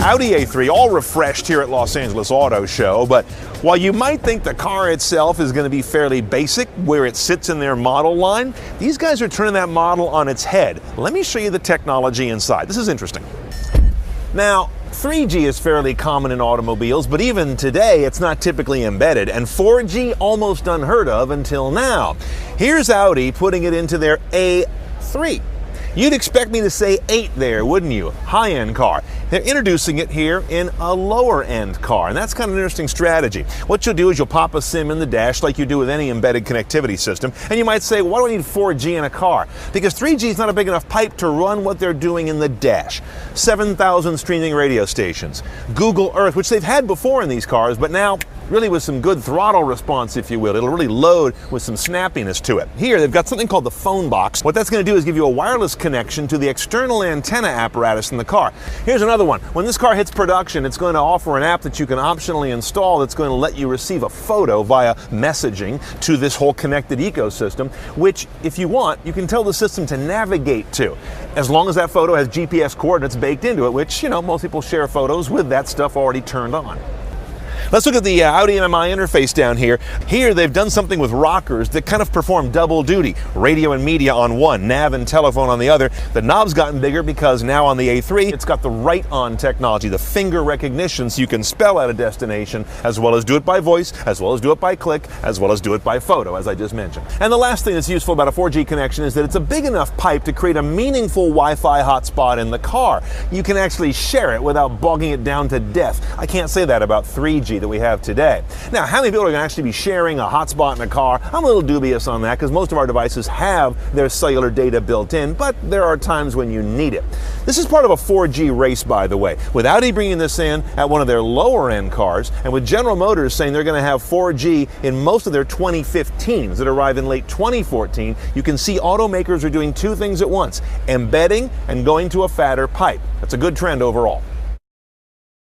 Audi A3, all refreshed here at Los Angeles Auto Show, but while you might think the car itself is going to be fairly basic where it sits in their model line, these guys are turning that model on its head. Let me show you the technology inside. This is interesting. Now, 3G is fairly common in automobiles, but even today it's not typically embedded, and 4G almost unheard of until now. Here's Audi putting it into their A3. You'd expect me to say 8 there, wouldn't you? High-end car. They're introducing it here in a lower-end car, and that's kind of an interesting strategy. What you'll do is you'll pop a SIM in the dash like you do with any embedded connectivity system, and you might say, why do I need 4G in a car? Because 3G is not a big enough pipe to run what they're doing in the dash. 7,000 streaming radio stations, Google Earth, which they've had before in these cars, but now really with some good throttle response, if you will. It'll really load with some snappiness to it. Here, they've got something called the phone box. What that's going to do is give you a wireless connection to the external antenna apparatus in the car. Here's another one. When this car hits production, it's going to offer an app that you can optionally install that's going to let you receive a photo via messaging to this whole connected ecosystem, which, if you want, you can tell the system to navigate to, as long as that photo has GPS coordinates baked into it, which, you know, most people share photos with that stuff already turned on. Let's look at the Audi MMI interface down here. Here they've done something with rockers that kind of perform double duty. Radio and media on one, nav and telephone on the other. The knob's gotten bigger because now on the A3 it's got the right-on technology, the finger recognition, so you can spell out a destination as well as do it by voice, as well as do it by click, as well as do it by photo, as I just mentioned. And the last thing that's useful about a 4G connection is that it's a big enough pipe to create a meaningful Wi-Fi hotspot in the car. You can actually share it without bogging it down to death. I can't say that about 3G that we have today. Now, how many people are going to actually be sharing a hotspot in a car? I'm a little dubious on that because most of our devices have their cellular data built in, but there are times when you need it. This is part of a 4G race, by the way, with Audi bringing this in at one of their lower-end cars, and with General Motors saying they're going to have 4G in most of their 2015s that arrive in late 2014. You can see automakers are doing two things at once, embedding and going to a fatter pipe. That's a good trend overall.